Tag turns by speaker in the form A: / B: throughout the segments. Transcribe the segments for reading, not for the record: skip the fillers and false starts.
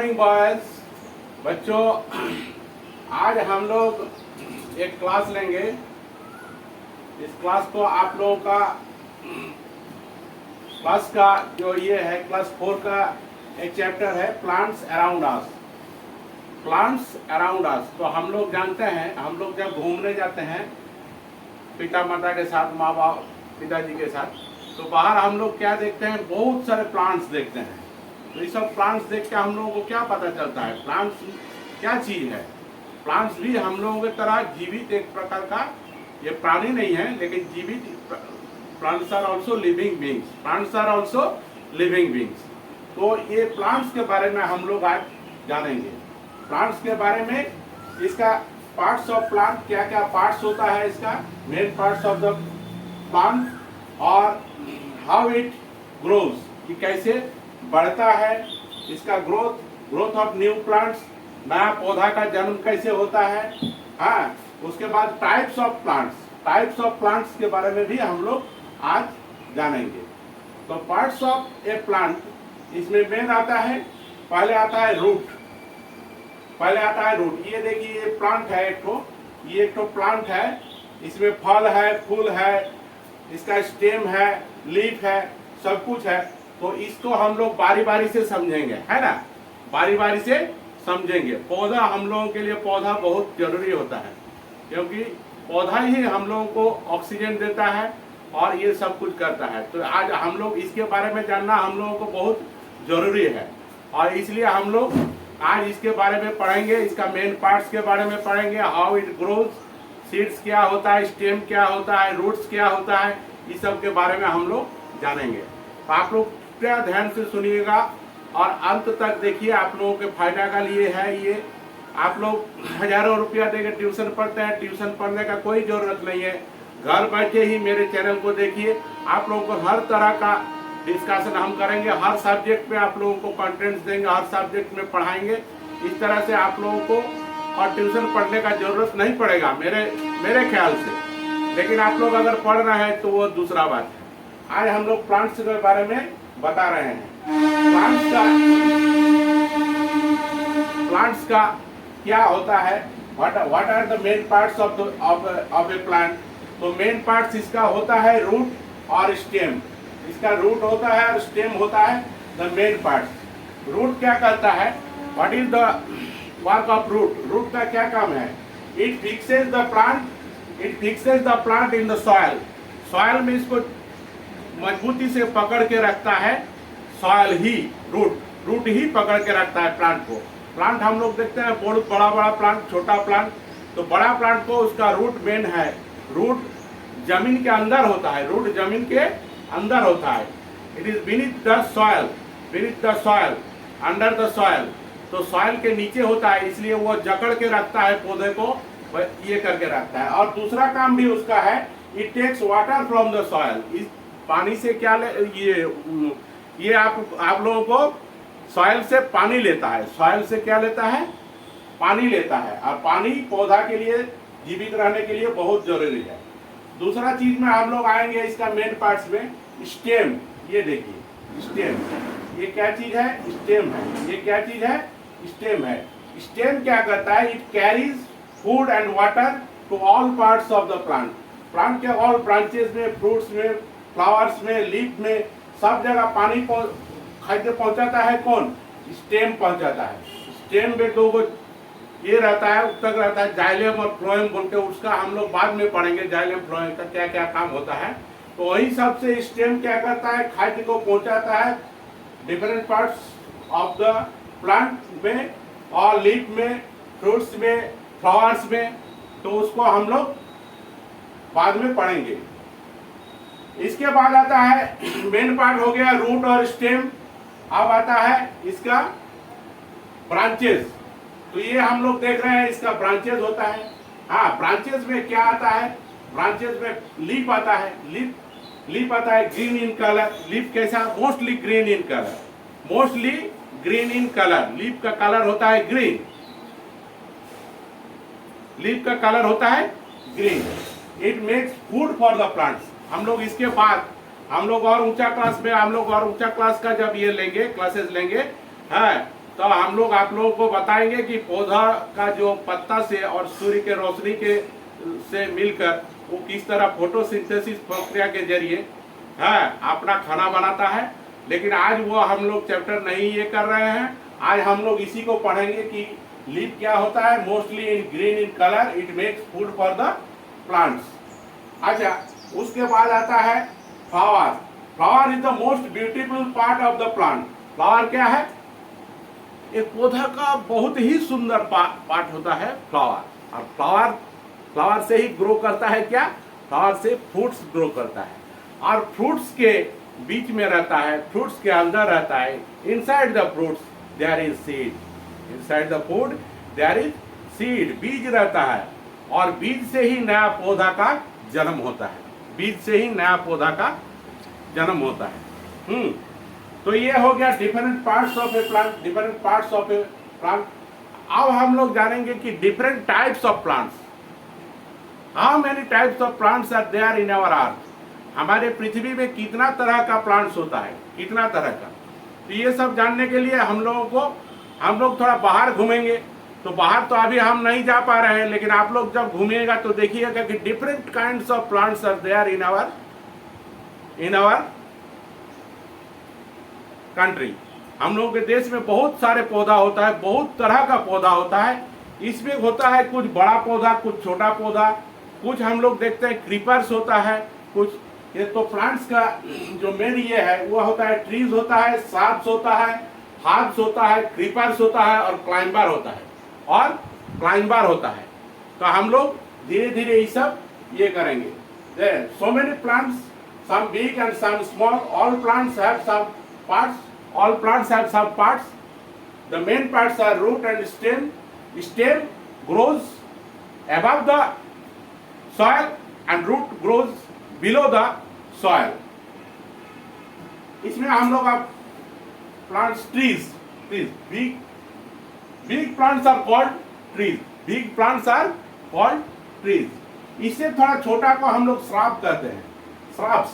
A: Morning boys. बच्चों, आज हम लोग एक क्लास लेंगे। इस क्लास को आप लोगों का क्लास का जो ये है क्लास 4 का एक चैप्टर है plants around us. Plants around us तो हम लोग जानते हैं, हम लोग जब घूमने जाते हैं पिता माता के साथ, माँ बाप पिताजी के साथ, तो बाहर हम लोग क्या देखते हैं, बहुत सारे प्लांट्स देखते हैं। तो ये सब प्लांट्स देख के हम लोगों को क्या पता चलता है, प्लांट्स क्या चीज़ है। प्लांट्स भी हम लोगों की तरह जीवित एक प्रकार का, ये प्राणी नहीं है लेकिन जीवित। Plants are also living beings, plants are also living beings. तो ये प्लांट्स के बारे में हम लोग आज जानेंगे। प्लांट्स के बारे में, इसका पार्ट्स ऑफ प्लांट, क्या क्या पार्ट्स होता है इसका, main parts of the plant, और हाउ इट ग्रोज, कि कैसे बढ़ता है, इसका ग्रोथ ऑफ न्यू प्लांट्स, नया पौधा का जन्म कैसे होता है। हाँ, उसके बाद टाइप्स ऑफ प्लांट्स के बारे में भी हम लोग आज जानेंगे। तो पार्ट्स ऑफ ए प्लांट, इसमें मेन आता है, पहले आता है रूट। ये देखिए, ये प्लांट है एक ठो प्लांट है। इसमें फल है, फूल है, इसका स्टेम है, लीफ है, सब कुछ है। तो इसको हम लोग बारी बारी से समझेंगे, है ना, बारी बारी से समझेंगे। पौधा, हम लोगों के लिए पौधा बहुत जरूरी होता है, क्योंकि पौधा ही हम लोगों को ऑक्सीजन देता है और ये सब कुछ करता है। तो आज हम लोग इसके बारे में जानना हम लोगों को बहुत जरूरी है, और इसलिए हम लोग आज इसके बारे में पढ़ेंगे। इसका मेन पार्ट्स के बारे में पढ़ेंगे, हाउ इट ग्रोज, सीड्स क्या होता है, स्टेम क्या होता है, रूट्स क्या होता है, इस सब के बारे में हम लोग जानेंगे। तो आप लोग कृपया ध्यान से सुनिएगा और अंत तक देखिए, आप लोगों के फायदा का लिए है ये। आप लोग हजारों रुपया देकर ट्यूशन पढ़ते हैं, ट्यूशन पढ़ने का कोई जरूरत नहीं है। घर बैठे ही मेरे चैनल को देखिए, आप लोगों को हर तरह का डिस्कशन हम करेंगे, हर सब्जेक्ट में आप लोगों को कंटेंट्स देंगे, हर सब्जेक्ट में पढ़ाएंगे। इस तरह से आप लोगों को और ट्यूशन पढ़ने का जरूरत नहीं पड़ेगा मेरे ख्याल से। लेकिन आप लोग अगर पढ़ रहे हैं तो वो दूसरा बात है। आज हम लोग प्लांट्स के बारे में बता रहे हैं। प्लांट्स का क्या होता है, what are the main parts of a plant. तो मेन पार्ट्स इसका होता है रूट और स्टेम। इसका रूट होता है और स्टेम होता है द मेन पार्ट्स। रूट क्या करता है, what is the work of root. Root का क्या काम है, it fixes the plant in the soil में इसको मजबूती से पकड़ के रखता है। सॉइल ही, रूट ही पकड़ के रखता है प्लांट को। प्लांट हम लोग देखते हैं, बहुत बड़ा प्लांट, छोटा प्लांट। तो बड़ा प्लांट को उसका रूट मेन है। रूट जमीन के अंदर होता है, रूट जमीन के अंदर होता है। It is beneath the soil, under the soil. तो सॉइल के नीचे होता है, इसलिए वो जकड़ के रखता है पौधे को, ये करके रखता है। और दूसरा काम भी उसका है, it takes water from the soil. इस पानी से क्या ये आप लोगों को सॉइल से पानी लेता है। सॉइल से क्या लेता है, पानी लेता है। और पानी पौधा के लिए, जीवित रहने के लिए बहुत जरूरी है। दूसरा चीज में हम लोग आएंगे इसका मेन पार्ट्स में, स्टेम। ये देखिए स्टेम, ये क्या चीज है, स्टेम है। ये क्या चीज है, स्टेम है। स्टेम क्या करता है, it carries food and water to all parts of the plant. Plant के ऑल ब्रांचेस में, फ्रूट्स में, फ्लावर्स में, लीफ में, सब जगह पानी खाद्य पहुंचाता है कौन, स्टेम पहुंचाता है। स्टेम में दो गो ये रहता है, उत्तक रहता है, जाइलम और फ्लोएम बोल के, उसका हम लोग बाद में पढ़ेंगे, जाइलम फ्लोएम का क्या क्या काम होता है। तो वही सबसे स्टेम क्या करता है, खाद्य को पहुंचाता है different parts of the plant में, और लीफ में, फ्रूट्स में, फ्लावर्स में। तो उसको हम लोग बाद में पढ़ेंगे। इसके बाद आता है, मेन पार्ट हो गया रूट और स्टेम। अब आता है इसका ब्रांचेस। तो ये हम लोग देख रहे हैं, इसका ब्रांचेस होता है। हाँ, ब्रांचेस में क्या आता है, ब्रांचेस में लीफ आता है। लीफ आता है ग्रीन इन कलर। लीफ कैसा, mostly green in colour. Leaf का कलर होता है green, it makes food for the plants. हम लोग इसके बाद हम लोग और ऊंचा क्लास का जब ये लेंगे, क्लासेस लेंगे, है तो हम लोग आप लोगों को बताएंगे कि पौधा का जो पत्ता से और सूर्य के रोशनी के से मिलकर वो किस तरह फोटोसिंथेसिस प्रक्रिया के जरिए अपना खाना बनाता है। लेकिन आज वो हम लोग चैप्टर नहीं ये कर रहे हैं। आज हम लोग इसी को पढ़ेंगे कि लीफ क्या होता है। Mostly in green in colour, it makes food for the plants. अच्छा, उसके बाद आता है flower. Flower is the most beautiful part of the plant. Flower क्या है? एक पौधा का बहुत ही सुंदर पार्ट होता है फ्लावर। और फ्लावर से ही ग्रो करता है क्या? फ्लावर से फ्रूट्स ग्रो करता है और फ्रूट्स के बीच में रहता है, फ्रूट्स के अंदर रहता है। Inside the fruits there is seed, inside the food there is seed. बीज रहता है और बीज से ही नया पौधा का जन्म होता है, बीज से ही नया पौधा का जन्म होता है। तो ये हो गया different parts of a plant, different parts of a plant. अब हम लोग जानेंगे कि different types of plants, how many types of plants are there in our earth. हमारे पृथ्वी में कितना तरह का प्लांट्स होता है, कितना तरह का। तो ये सब जानने के लिए हम लोग थोड़ा बाहर घूमेंगे। तो बाहर तो अभी हम नहीं जा पा रहे हैं, लेकिन आप लोग जब घूमिएगा तो देखिएगा कि different kinds of plants are there in our country. हम लोगों के देश में बहुत सारे पौधा होता है, बहुत तरह का पौधा होता है। इसमें होता है कुछ बड़ा पौधा, कुछ छोटा पौधा, कुछ हम लोग देखते हैं क्रीपर्स होता है, कुछ ये तो प्लांट्स का जो मेन ये है वो होता है ट्रीज होता है, साप्स होता है, हार्ब्स होता है, क्रीपर्स होता है और क्लाइंबर होता है। तो हम लोग धीरे धीरे ये सब ये करेंगे। So many plants, some big and some small, all plants have some parts, all plants have some parts. The main parts are root and stem. Stem grows above the soil and root grows below the soil. इसमें हम लोग अब plants, trees, big plants are called trees. Big plants are called trees. इससे थोड़ा छोटा को हम लोग shrub कहते हैं, shrubs,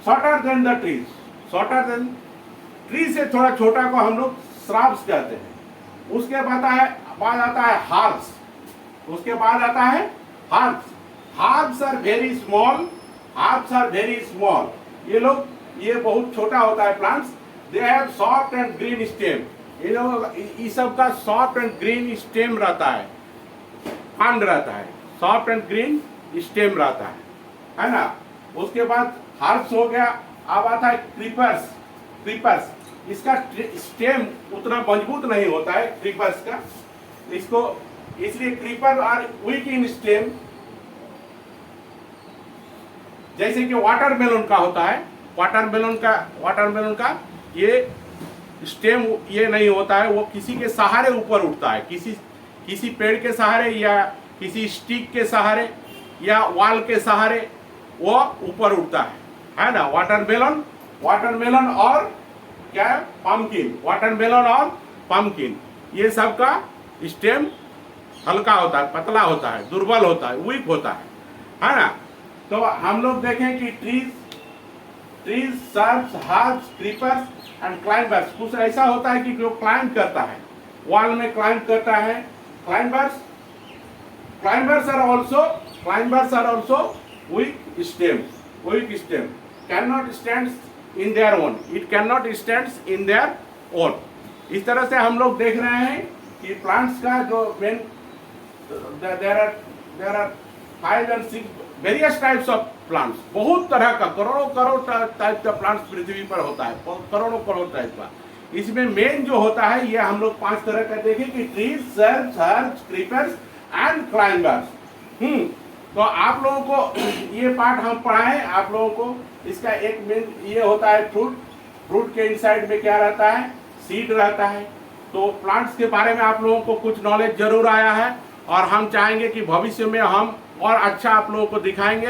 A: shorter than the trees, shorter than trees से थोड़ा छोटा को हम लोग shrubs कहते हैं। उसके बाद आता है herbs, उसके बाद आता है herbs are very small, herbs are very small। ये बहुत छोटा होता है plants, they have soft and green stem। ये लोग इस सब का soft and green stem रहता है, कांड रहता है, soft and green stem रहता है ना। उसके बाद हर्ब्स हो गया। अब आता है क्रीपर्स। इसका स्टेम उतना मजबूत नहीं होता है क्रीपर्स का, इसको इसलिए creeper are weak in stem. जैसे कि वाटरमेलन का होता है, वाटरमेलन का ये स्टेम ये नहीं होता है, वो किसी के सहारे ऊपर उठता है, किसी पेड़ के सहारे या किसी स्टिक के सहारे या वाल के सहारे वो ऊपर उठता है ना। वाटरमेलन और क्या है, वाटरमेलन और पम्पकिन, ये सब का स्टेम हल्का होता है, पतला होता है, दुर्बल होता है, वीक होता है ना। तो हम लोग देखें कि trees, shrubs, herbs, creepers and climbers. कुछ ऐसा होता है कि जो क्लाइंब करता है, वॉल में क्लाइंब करता है। Climbers are also weak stem cannot stand in their own, it cannot stand in their own। इस तरह से हम लोग देख रहे हैं कि प्लांट्स का जो main there are 5 and 6 various types of plants। बहुत तरह का करोड़ों टाइप का प्लांट्स पृथ्वी पर होता है, करोड़ों टाइप का। इसमें मेन जो होता है ये हम लोग 5 तरह का देखें कि trees, shrubs, herbs, creepers and climbers. तो आप लोगों को ये पार्ट हम पढ़ाएं आप लोगों को। इसका एक मेन ये होता है फ्रूट के इनसाइड में क्या रहता है, सीड रहता है। तो प्लांट्स के बारे में आप लोगों को कुछ नॉलेज जरूर आया है और हम चाहेंगे कि भविष्य में हम और अच्छा आप लोगों को दिखाएंगे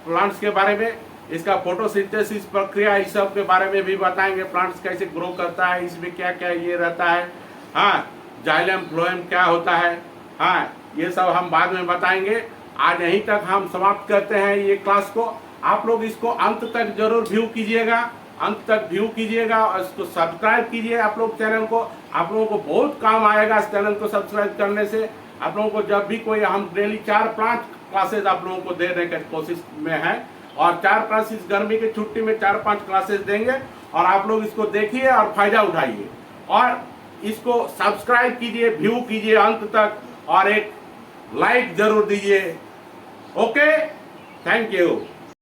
A: प्लांट्स के बारे में। इसका फोटोसिंथेसिस प्रक्रिया इस सब के बारे में भी बताएंगे, प्लांट्स कैसे ग्रो करता है, इसमें क्या क्या ये रहता है, हाँ जाइलम फ्लोएम क्या होता है, हाँ ये सब हम बाद में बताएंगे। आज यहीं तक हम समाप्त करते हैं ये क्लास को। आप लोग इसको अंत तक जरूर व्यू कीजिएगा अंत तक व्यू कीजिएगा और इसको सब्सक्राइब कीजिए आप लोग चैनल को। आप लोगों को बहुत काम आएगा इस चैनल को सब्सक्राइब करने से। आप लोगों को जब भी कोई, हम डेली 4-5 क्लासेज आप लोगों को देने की कोशिश में है, और 4 क्लासेस गर्मी की छुट्टी में 4-5 क्लासेस देंगे, और आप लोग इसको देखिए और फायदा उठाइए और इसको सब्सक्राइब कीजिए, व्यू कीजिए अंत तक, और एक लाइक जरूर दीजिए। Okay, thank you.